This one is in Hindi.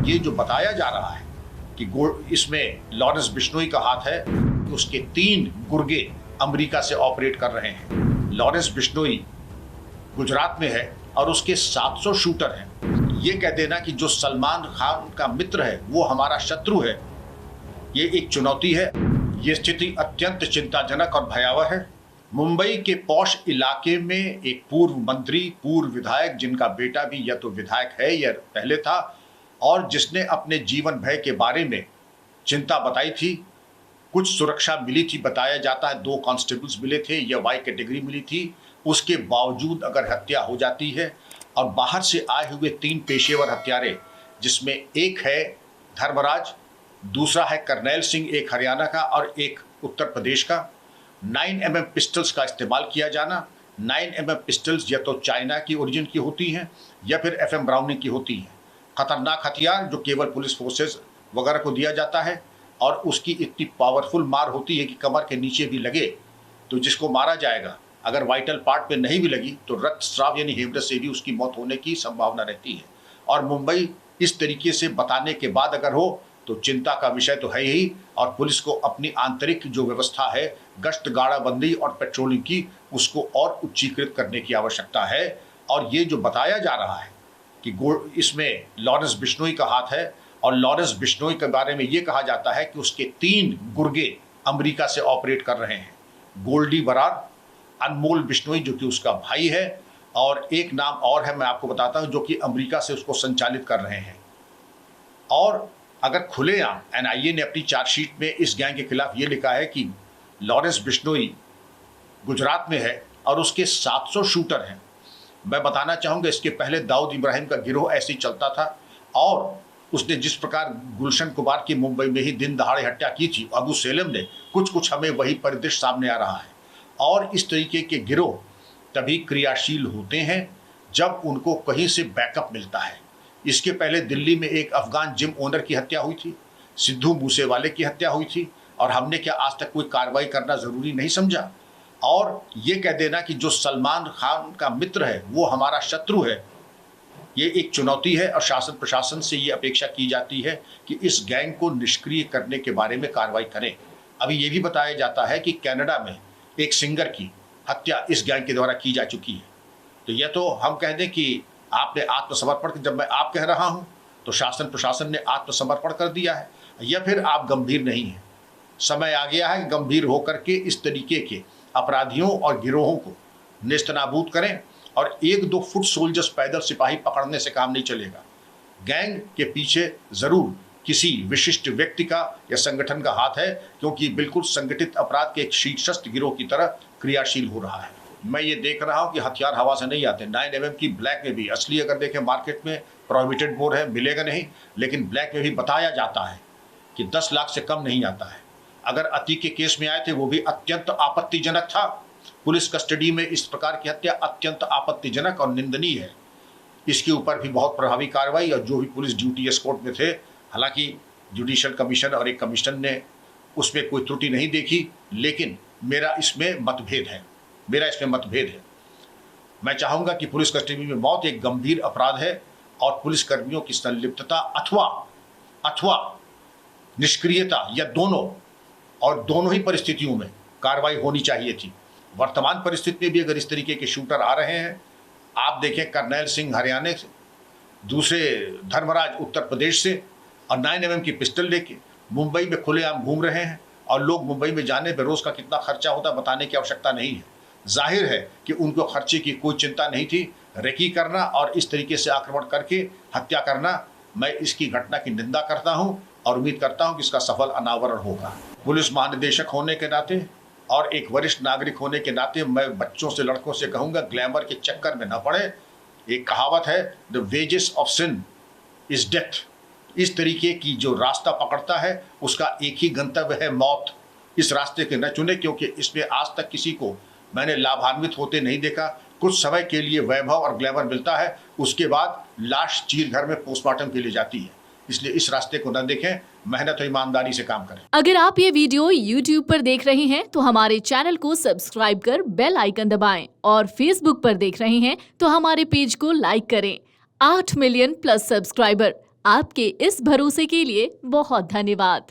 ये जो बताया जा रहा है कि इसमें लॉरेंस बिश्नोई का हाथ है, कि उसके 3 गुर्गे अमेरिका से ऑपरेट कर रहे हैं। लॉरेंस बिश्नोई गुजरात में है और उसके 700 शूटर हैं। ये कह देना कि जो सलमान खान का मित्र है वो हमारा शत्रु है, ये एक चुनौती है। ये स्थिति अत्यंत चिंताजनक और भयावह है। मुंबई के पॉश इलाके में एक पूर्व मंत्री, पूर्व विधायक, जिनका बेटा भी या तो विधायक है या पहले था, और जिसने अपने जीवन भय के बारे में चिंता बताई थी। कुछ सुरक्षा मिली थी, बताया जाता है 2 कांस्टेबल्स मिले थे या वाई कैटेगरी मिली थी। उसके बावजूद अगर हत्या हो जाती है और बाहर से आए हुए 3 पेशेवर हत्यारे, जिसमें एक है धर्मराज, दूसरा है करनैल सिंह, एक हरियाणा का और एक उत्तर प्रदेश का, 9mm पिस्टल्स का इस्तेमाल किया जाना। 9mm पिस्टल्स या तो चाइना की ओरिजिन की होती हैं या फिर FM ब्राउनिंग की होती हैं। खतरनाक हथियार जो केवल पुलिस फोर्सेस वगैरह को दिया जाता है, और उसकी इतनी पावरफुल मार होती है कि कमर के नीचे भी लगे तो जिसको मारा जाएगा, अगर वाइटल पार्ट पे नहीं भी लगी तो रक्तस्राव यानी हेमरेज से भी उसकी मौत होने की संभावना रहती है। और मुंबई इस तरीके से बताने के बाद अगर हो तो चिंता का विषय तो है ही, और पुलिस को अपनी आंतरिक जो व्यवस्था है, गश्त गाड़ाबंदी और पेट्रोलिंग की, उसको और उच्चीकृत करने की आवश्यकता है। और ये जो बताया जा रहा है कि इसमें लॉरेंस बिश्नोई का हाथ है, और लॉरेंस बिश्नोई के बारे में ये कहा जाता है कि उसके 3 गुर्गे अमेरिका से ऑपरेट कर रहे हैं। गोल्डी बरार, अनमोल बिश्नोई जो कि उसका भाई है, और एक नाम और है मैं आपको बताता हूं जो कि अमेरिका से उसको संचालित कर रहे हैं। और अगर खुलेआम NIA ने अपनी चार्जशीट में इस गैंग के खिलाफ ये लिखा है कि लॉरेंस बिश्नोई गुजरात में है और उसके 700 शूटर हैं। मैं बताना चाहूँगा इसके पहले दाऊद इब्राहिम का गिरोह ऐसे ही चलता था, और उसने जिस प्रकार गुलशन कुमार की मुंबई में ही दिन दहाड़े हत्या की थी अबू सेलम ने, कुछ हमें वही परिदृश्य सामने आ रहा है। और इस तरीके के गिरोह तभी क्रियाशील होते हैं जब उनको कहीं से बैकअप मिलता है। इसके पहले दिल्ली में एक अफगान जिम ओनर की हत्या हुई थी, सिद्धू मूसेवाले की हत्या हुई थी, और हमने क्या आज तक कोई कार्रवाई करना ज़रूरी नहीं समझा। और ये कह देना कि जो सलमान खान का मित्र है वो हमारा शत्रु है, ये एक चुनौती है। और शासन प्रशासन से ये अपेक्षा की जाती है कि इस गैंग को निष्क्रिय करने के बारे में कार्रवाई करें। अभी ये भी बताया जाता है कि कनाडा में एक सिंगर की हत्या इस गैंग के द्वारा की जा चुकी है। तो यह तो हम कह दें कि आपने आत्मसमर्पण, जब मैं आप कह रहा हूँ तो शासन प्रशासन ने आत्मसमर्पण कर दिया है, या फिर आप गंभीर नहीं हैं। समय आ गया है कि गंभीर होकर के इस तरीके के अपराधियों और गिरोहों को नेस्तनाबूद करें। और 1-2 फुट सोल्जर्स पैदल सिपाही पकड़ने से काम नहीं चलेगा। गैंग के पीछे ज़रूर किसी विशिष्ट व्यक्ति का या संगठन का हाथ है, क्योंकि बिल्कुल संगठित अपराध के एक शीर्षस्थ गिरोह की तरह क्रियाशील हो रहा है। मैं ये देख रहा हूँ कि हथियार हवा से नहीं आते। 9mm की ब्लैक में भी, असली अगर देखें मार्केट में प्रोहिबिटेड मोड है, मिलेगा नहीं, लेकिन ब्लैक में भी बताया जाता है कि 10 लाख से कम नहीं आता है। अगर अतीक के केस में आए थे वो भी अत्यंत आपत्तिजनक था। पुलिस कस्टडी में इस प्रकार की हत्या अत्यंत आपत्तिजनक और निंदनीय है। इसके ऊपर भी बहुत प्रभावी कार्रवाई, और जो भी पुलिस ड्यूटी एस्कॉर्ट में थे, हालांकि जुडिशियल कमीशन और एक कमीशन ने उसमें कोई त्रुटि नहीं देखी, लेकिन मेरा इसमें मतभेद है। मैं चाहूँगा कि पुलिस कस्टडी में मौत एक गंभीर अपराध है, और पुलिसकर्मियों की संलिप्तता अथवा निष्क्रियता या दोनों ही परिस्थितियों में कार्रवाई होनी चाहिए थी। वर्तमान परिस्थिति में भी अगर इस तरीके के शूटर आ रहे हैं, आप देखें करनैल सिंह हरियाणा से, दूसरे धर्मराज उत्तर प्रदेश से, और 9mm की पिस्टल लेके मुंबई में खुलेआम घूम रहे हैं, और लोग मुंबई में जाने पर रोज़ का कितना खर्चा होता है बताने की आवश्यकता नहीं है। जाहिर है कि उनको खर्चे की कोई चिंता नहीं थी। रेकी करना और इस तरीके से आक्रमण करके हत्या करना, मैं इसकी घटना की निंदा करता हूं और उम्मीद करता हूं कि इसका सफल अनावरण होगा। पुलिस महानिदेशक होने के नाते और एक वरिष्ठ नागरिक होने के नाते मैं बच्चों से, लड़कों से कहूँगा, ग्लैमर के चक्कर में न पड़े। एक कहावत है, the wages of sin is death. इस तरीके की जो रास्ता पकड़ता है उसका एक ही गंतव्य है, मौत। इस रास्ते के न चुने, क्योंकि इसमें आज तक किसी को मैंने लाभान्वित होते नहीं देखा। कुछ समय के लिए वैभव और ग्लैमर मिलता है, उसके बाद लाश चीर घर में पोस्टमार्टम के लिए जाती है। इसलिए इस रास्ते को न देखें, मेहनत और ईमानदारी से काम करें। अगर आप ये वीडियो YouTube पर देख रहे हैं तो हमारे चैनल को सब्सक्राइब कर बेल आइकन दबाएं, और Facebook पर देख रहे हैं तो हमारे पेज को लाइक करें। 8 मिलियन प्लस सब्सक्राइबर, आपके इस भरोसे के लिए बहुत धन्यवाद।